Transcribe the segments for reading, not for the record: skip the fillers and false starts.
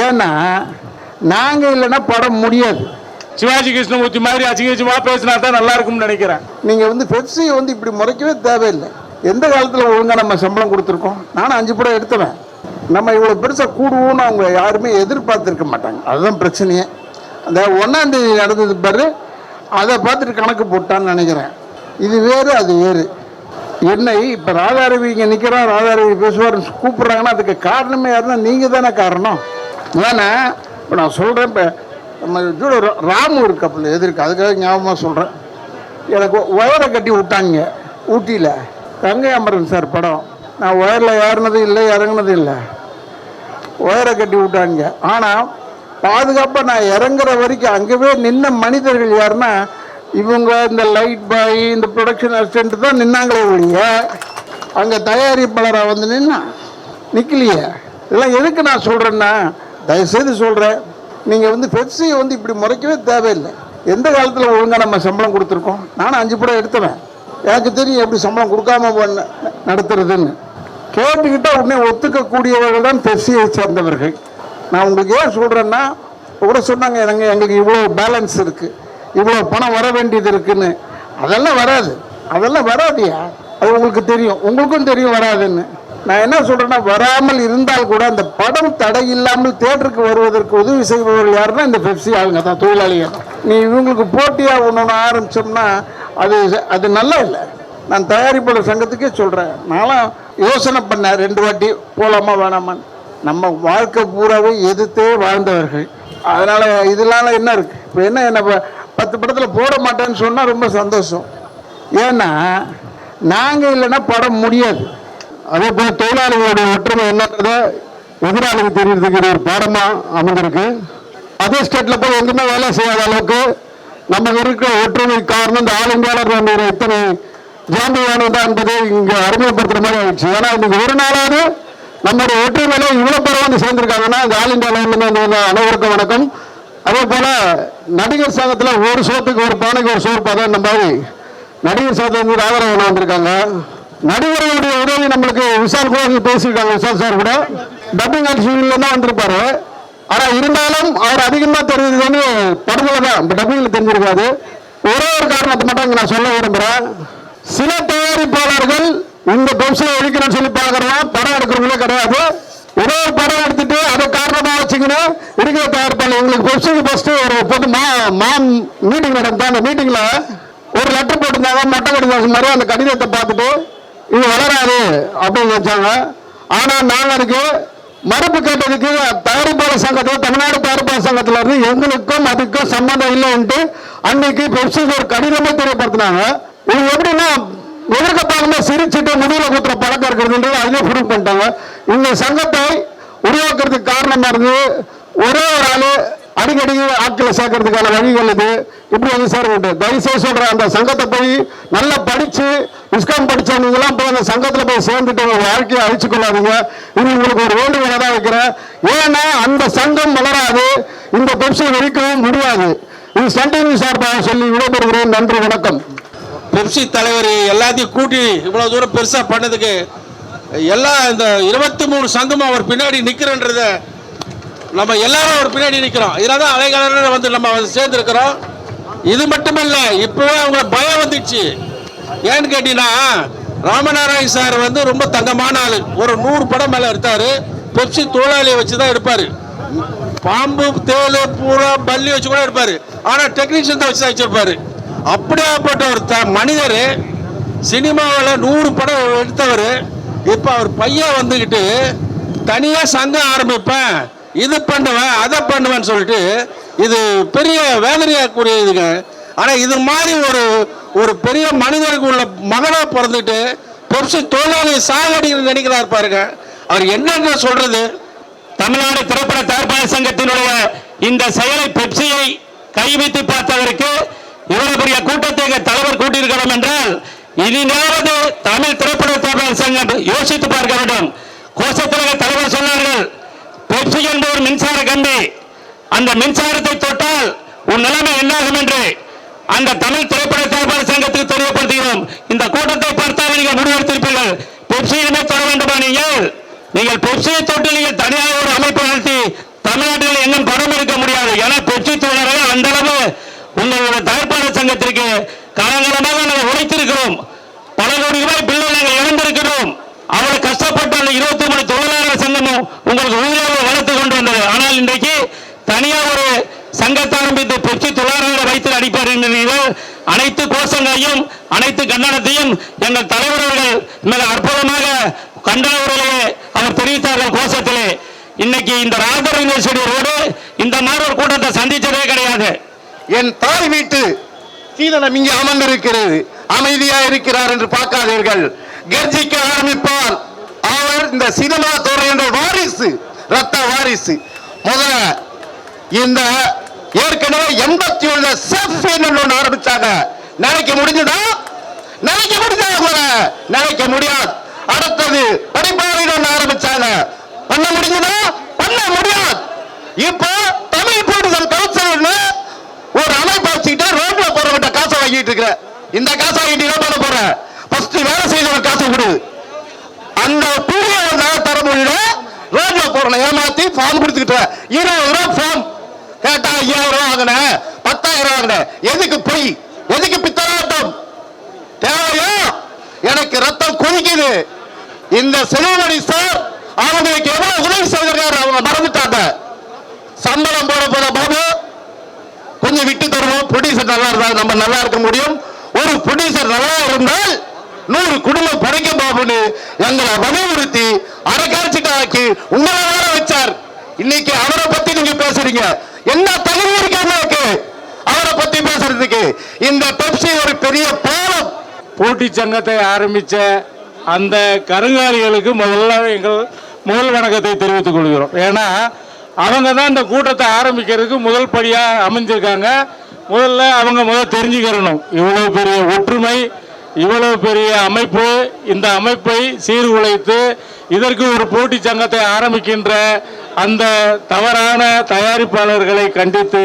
ஏன்னா நாங்கள் இல்லைன்னா படம் முடியாது. சிவாஜி கிருஷ்ணமூர்த்தி மாதிரி அசிங்கமா பேசினா தான் நல்லா இருக்கும்னு நினைக்கிறேன். நீங்கள் பெப்சியை இப்படி முறைக்கவே தேவையில்லை. எந்த காலத்தில் ஒழுங்காக நம்ம சம்பளம் கொடுத்துருக்கோம்? நானும் 5 படம் எடுத்துவேன். நம்ம இவ்வளோ பெருசாக கூடுவோன்னு அவங்க யாருமே எதிர்பார்த்துருக்க மாட்டாங்க. அதுதான் பிரச்சனையே. அந்த 1ஆம் தேதி நடந்தது பாரு, அதை பார்த்துட்டு கணக்கு போட்டான்னு நினைக்கிறேன். இது வேறு அது வேறு. என்னை இப்போ ராதாரவி இங்கே நிற்கிறான், ராதாரவி பேசுவார்னு கூப்பிட்றாங்கன்னா அதுக்கு காரணமே யாருன்னா நீங்கள் தானே காரணம். ஏன்னா இப்போ நான் சொல்கிறேன், இப்போ நம்ம ஜூட ராமு இருக்கப்பல எதிர்க்கு, அதுக்காக ஞாபகமாக சொல்கிறேன். எனக்கு ஒயரை கட்டி விட்டாங்க ஊட்டியில், கங்கை அமரன் சார் படம். நான் ஒயரில் ஏறினதும் இல்லை இறங்கினதும் இல்லை, ஒயரை கட்டி விட்டாங்க. ஆனால் பாதுகாப்பாக நான் இறங்குற வரைக்கும் அங்கேவே நின்ன மனிதர்கள் யாருன்னா இவங்க, இந்த லைட் பாய், இந்த ப்ரொடக்ஷன் அசிஸ்டன்ட் தான் நின்னாங்களே ஒழிய அங்கே தயாரிப்பாளராக வந்து நிற்கலையே. இதெல்லாம் எதுக்கு நான் சொல்கிறேன்னா, தயவுசெய்து சொல்கிறேன், நீங்கள் பெப்சியை இப்படி முறைக்கவே தேவையில்லை. எந்த காலத்தில் ஒழுங்காக நம்ம சம்பளம் கொடுத்துருக்கோம்? நானும் 5 படம் எடுத்துவேன். எனக்கு தெரியும் எப்படி சம்பளம் கொடுக்காம நடத்துறதுன்னு. கேட்டுக்கிட்டால் உடனே ஒத்துக்கக்கூடியவர்கள் தான் பெப்சியை சேர்ந்தவர்கள். நான் உங்களுக்கு ஏன் சொல்கிறேன்னா, கூட சொன்னாங்க எங்களுக்கு இவ்வளோ பேலன்ஸ் இருக்குது, இவ்வளோ பணம் வர வேண்டியது இருக்குன்னு. அதெல்லாம் வராது, அதெல்லாம் வராதியா, அது உங்களுக்கு தெரியும், உங்களுக்கும் தெரியும் வராதுன்னு. நான் என்ன சொல்கிறேன்னா, வராமல் இருந்தால் கூட அந்த படம் தடை இல்லாமல் தேட்டருக்கு வருவதற்கு உதவி செய்பவர்கள் யாருன்னா இந்த பெப்சி ஆளுங்க தான், தொழிலாளிகள். நீ இவங்களுக்கு போட்டியாக ஒன்று ஆரம்பித்தோம்னா அது நல்லா இல்லை. நான் தயாரிப்பாளர் சங்கத்துக்கே சொல்கிறேன், நான்லாம் யோசனை பண்ணேன் 2 வாட்டி போகலாமா வேணாமான்னு. நம்ம வாழ்க்கை பூராவே எதிர்த்தே வாழ்ந்தவர்கள். அதனால் இதனால என்ன இருக்குது, இப்போ என்ன 10 படத்தில் போட மாட்டேன்னு சொன்னால் ரொம்ப சந்தோஷம். ஏன்னா நாங்கள் இல்லைன்னா படம் முடியாது. அதே போல் தொழிலாளிகளுடைய ஒற்றுமை என்னன்றத எதிராளிக்கு தெரியறதுக்கு ஒரு பாடமாக அமைந்திருக்கு. அதே ஸ்டேட்டில் போய் எங்கேயுமே வேலை செய்யாத அளவுக்கு நம்ம இருக்கிற ஒற்றுமை காரணம் இந்த ஆல் இந்தியாவில் இத்தனை ஜாம்பியானது தான் என்பதை இங்கே அறிமுகப்படுத்துகிற மாதிரி ஆயிடுச்சு. ஏன்னா இன்னைக்கு ஒரு நாளாவது நம்மளுடைய ஒற்றுமையில இவ்வளோ பேர் வந்து சேர்ந்துருக்காங்கன்னா இந்த ஆல் இந்தியாவில் அனைவருக்கும் வணக்கம். அதே போல் நடிகர் சங்கத்தில் ஒரு சோத்துக்கு ஒரு பானைக்கு ஒரு சோறு பார்த்தா இந்த மாதிரி நடிகர் சங்கத்தில் ராதாரவன் வந்திருக்காங்க. நடிகர்களுடைய உதவி நம்மளுக்கு விஷால் கூட பேசியிருக்காங்க. விஷால் சார் கூட டப்பிங் ஆர்டிஸ்ட்ல தான் வந்திருப்பாரு. ஆனால் இருந்தாலும் அவர் அதிகமாக தெரிஞ்சது வந்து படத்துல தான், டப்பிங்கில் தெரிஞ்சிருக்காது. ஒரே ஒரு காரணத்தை மட்டும் இங்கே நான் சொல்ல விரும்புகிறேன். சில தயாரிப்பாளர்கள் இந்த பெப்சியை ஒழிக்கணும்னு சொல்லி பார்க்கலாம், படம் எடுக்கிறவங்களே கிடையாது. ஒரே ஒரு படம் எடுத்துட்டு அதை காரணமாக வச்சுக்கின்னு இருக்கிற தயாரிப்பாளர் எங்களுக்கு பெப்சிக்கு ஃபர்ஸ்ட் ஒரு பொது மீட்டிங் நடந்தா, அந்த மீட்டிங்கில் ஒரு லெட்டர் போட்டிருந்தாங்க, மொட்டை கடிதம் மாதிரி. அந்த கடிதத்தை பார்த்துட்டு இது வளராது அப்படின்னு வச்சாங்க. ஆனால் நாங்கள் அதுக்கு மறுப்பு கேட்டதுக்கு தயாரிப்பாளர் சங்கத்தில், தமிழ்நாடு தயாரிப்பாளர் சங்கத்தில் இருந்து எங்களுக்கும் அதுக்கும் சம்மந்தம் இல்லைன்ட்டு அன்னைக்கு பெப்சிக்கு ஒரு கடிதமே தெரியப்படுத்தினாங்க. இது எப்படின்னா எதிர்க்கப்பாங்க சிரிச்சுட்டு முடிவில் குத்துற பழக்கம் இருக்கிறதுன்றது அதிலே ப்ரூவ் பண்ணிட்டாங்க. இந்த சங்கத்தை உருவாக்குறதுக்கு காரணமாக இருந்து ஒரே ஒரு ஆள் அடிக்கடி ஆட்களை சேர்க்கறதுக்கான வழிகள் இது. இப்படி வந்து சேருங்க. தயவுசெய்து சொல்கிறேன், அந்த சங்கத்தை போய் நல்லா படித்து விஸ்காம் படித்தவங்களாம் போய் அந்த சங்கத்தில் போய் சேர்ந்துட்டு உங்கள் வாழ்க்கையை அழிச்சு கொள்ளாதீங்க. இது உங்களுக்கு ஒரு வேண்டுகோளை தான் வைக்கிறேன். ஏன்னா அந்த சங்கம் வளராது, இந்த பெப்சியை ஒழிக்கவும் முடியாது. இது சண்டை சார்பாக சொல்லி விடைபெறுகிறேன். நன்றி, வணக்கம். பெப்சி தலைவர் எல்லாத்தையும் கூட்டி இவ்வளோ தூரம் பெருசாக பண்ணதுக்கு எல்லாம் இந்த 23 சங்கமும் அவர் பின்னாடி நிற்கிறன்றத நம்ம எல்லாரும் அவர் பின்னாடி நிற்கிறோம். இதில் தான் அலைகலர் வந்து நம்ம சேர்ந்துருக்கிறோம். இது மட்டுமல்ல, இப்போவே அவங்க பயம் வந்துடுச்சு. ஏன்னு கேட்டீங்கன்னா, ராமநாராயண் சார் வந்து ரொம்ப தங்கமான ஆள். ஒரு 100 படம் மேலே எடுத்தார். பெப்சி தொழிலாளியை வச்சு தான் எடுப்பார். பாம்பு, தேள், பூரா, பல்லி வச்சு கூட எடுப்பார். ஆனால் டெக்னீஷியன் தான் வச்சு தான் வச்சிருப்பாரு. அப்படியாப்பட்ட ஒரு மனிதர் சினிமாவில் 100 படம் எடுத்தவர். இப்போ அவர் பையன் வந்துக்கிட்டு தனியாக சங்கம் ஆரம்பிப்பேன், இது பண்ணுவேன், அதை பண்ணுவேன்னு சொல்லிட்டு இது பெரிய வேதனையாக்கூடியதுங்க. ஆனால் இது மாதிரி ஒரு பெரிய மனிதருக்கு உள்ள மகனாக பிறந்துட்டு பெப்சி தொழிலாளி சாகடின்னு நினைக்கிறார் பாருங்க. அவர் என்னென்ன சொல்றது? தமிழ்நாடு திரைப்பட தயாரிப்பாளர் சங்கத்தினுடைய இந்த செயலை பெப்சியை கைவிட்டு பார்த்ததற்கு இவ்வளவு பெரிய கூட்டத்தை தலைவர் கூட்டியிருக்கிறோம் என்றால் இனியாவது தமிழ் திரைப்பட தயாரிப்பாளர் சங்கம் யோசித்து பார்க்க வேண்டும். கோஷத்திலே தலைவர் சொன்னார்கள், பெப்சி என்ற ஒரு மின்சார கம்பி, அந்த மின்சாரத்தை தொட்டால் உன் நிலைமை என்னாகும் என்று அந்த தமிழ் திரைப்பட தயாரிப்பாளர் சங்கத்துக்கு தெரியப்படுத்துகிறோம். இந்த கூட்டத்தை பார்த்தால் நீங்கள் முடிவெடுத்திருப்பீர்கள், பெப்சியுமே தொட வேண்டுமா? நீங்கள் பெப்சியை தொட்டு நீங்கள் தனியாக ஒரு அமைப்பு நடத்தி தமிழ் காலங்காலமாக நாங்கள் உழைத்திருக்கிறோம். பல கோடி ரூபாய் பில்லை நாங்கள் இழந்திருக்கிறோம். அவ்வளவு கஷ்டப்பட்டு அந்த 23 தொழிலாளர் சங்கமும் உங்களுக்கு உறுதியாக வளர்த்து கொண்டு வந்தது. ஆனால் இன்றைக்கு தனியாக ஒரு சங்கத்தை ஆரம்பித்து பெப்சி தொழிலாளர்களை வைத்து அடிப்பார்கள். அனைத்து கோஷங்களையும் அனைத்து கண்டனத்தையும் எங்கள் தலைவர் அவர்கள் மிக அற்புதமாக கண்டன உரையிலே அவர் தெரிவித்தார்கள் கோஷத்திலே. இன்னைக்கு இந்த ராஜர் யூனிவர்சிட்டி ரோடு இந்த மாதிரி ஒரு கூட்டத்தை சந்திச்சதே கிடையாது. என் தாய் வீட்டு சீதனம் இங்கே அமர்ந்திருக்கிறது, அமைதியா இருக்கிறார் என்று பார்க்காதீர்கள். கர்ஜிக்க ஆரம்பிப்பார். அவர் இந்த சினிமா துறையின்ற வாரிசு, ரத்த வாரிசு. முதல்ல இந்த ஏற்கனவே 87 செஃப் ஒன்று ஆரம்பிச்சாங்க. நினைக்க முடிஞ்சதா? நினைக்க முடியாது. அடுத்தது படிப்பாளர் ஒன்று ஆரம்பிச்சாங்க. பண்ண முடிஞ்சதா? பண்ண முடியாது. இப்போ தமிழ் கூடுதல் கவுன்சில் ஒரு அமைப்பு வச்சுக்கிட்டு ரோட்ல போறவங்க காசை வாங்கிட்டு இருக்கிற. இந்த காசை வாங்கிட்டு என்ன பண்ண போற? ஃபர்ஸ்ட் வேலை செய்யற காசை கொடு. அந்த கூலியை தர முடியல. ரோட்ல போறவனை ஏமாத்தி ஃபார்ம் கொடுத்துக்கிட்ட 20 ரூபாய் ஃபார்ம் கேட்டா 5000 ரூபாய் வாங்கின, 10,000 வாங்கின. எதுக்கு போய், எதுக்கு பித்தராட்டம் தேவையா? எனக்கு ரத்தம் கொதிக்குது. இந்த செல்வமணி சார் அவங்களுக்கு எவ்வளவு உதவி செய்திருக்காரு அவங்க மறந்துட்டாங்க. சம்பளம் போட போற பாபு கொஞ்சம் விட்டு தருவோம். ப்ரொடியூசர் நல்லா இருந்தால் நம்ம நல்லா இருக்க முடியும். ஒரு ப்ரொடியூசர் நல்லா இருந்தால் 100 குடும்பம் படைக்க பாபுன்னு எங்களை வலியுறுத்தி அரைக்காட்சிக்கு உங்களை வேற வச்சார். இன்னைக்கு அவரை பத்தி நீங்க பேசுறீங்க. என்ன தகுதி இருக்கு அவரை பத்தி பேசுறதுக்கு? இந்த பெப்சி ஒரு பெரிய பாலம். போட்டி சங்கத்தை ஆரம்பித்த அந்த கருங்காலிகளுக்கு முதல்ல எங்கள் முதல் வணக்கத்தை தெரிவித்துக் கொள்கிறோம். ஏன்னா அவங்க தான் இந்த கூட்டத்தை ஆரம்பிக்கிறதுக்கு முதல் படியாக அமைஞ்சிருக்காங்க. முதல்ல அவங்க தெரிஞ்சுக்கிறணும். இவ்வளவு பெரிய ஒற்றுமை, இவ்வளவு பெரிய அமைப்பு, இந்த அமைப்பை சீர்குலைத்து இதற்கு ஒரு போட்டி சங்கத்தை ஆரம்பிக்கின்ற அந்த தவறான தயாரிப்பாளர்களை கண்டித்து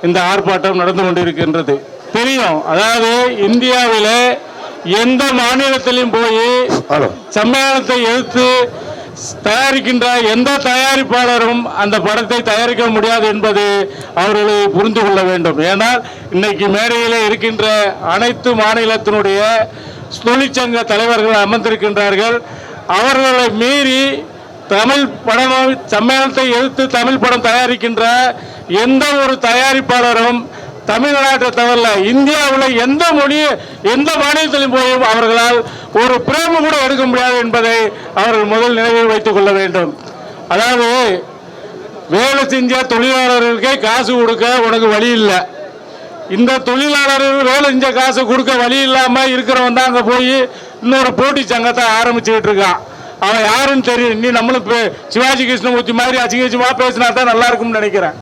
இந்த ஆர்ப்பாட்டம் நடந்து கொண்டிருக்கின்றது. தெரியும், அதாவது இந்தியாவில் எந்த மாநிலத்திலும் போய் சம்மேளனத்தை எதிர்த்து தயாரிக்கின்ற எந்த தயாரிப்பாளரும் அந்த படத்தை தயாரிக்க முடியாது என்பது அவர்களை புரிந்து கொள்ள வேண்டும். ஏனால் இன்னைக்கு மேடையிலே இருக்கின்ற அனைத்து மாநிலத்தினுடைய தொழிற்சங்க தலைவர்கள் அமர்ந்திருக்கின்றார்கள். அவர்களை மீறி தமிழ் படம் சம்மேளனத்தை எதிர்த்து தமிழ் படம் தயாரிக்கின்ற எந்த ஒரு தயாரிப்பாளரும் தமிழ்நாட்டை தவிர இந்தியாவில் எந்த மொழி எந்த மாநிலத்திலும் போய் அவர்களால் ஒரு பிரேம கூட எடுக்க முடியாது என்பதை அவர்கள் முதல் நினைவில் வைத்துக் கொள்ள வேண்டும். அதாவது வேலை செஞ்ச தொழிலாளர்களுக்கே காசு கொடுக்க உனக்கு வழி இல்லை. இந்த தொழிலாளர்கள் வேலை செஞ்ச காசு கொடுக்க வழி இல்லாம இருக்கிறவன் தான் அங்க போய் இன்னொரு போட்டி சங்கத்தை ஆரம்பிச்சுக்கிட்டு இருக்கான். அவன் யாருன்னு தெரியும். இன்னும் நம்மளும் சிவாஜி கிருஷ்ணமூர்த்தி மாதிரி அசிங்கமா பேசினா தான் நல்லா இருக்கும்னு நினைக்கிறேன்.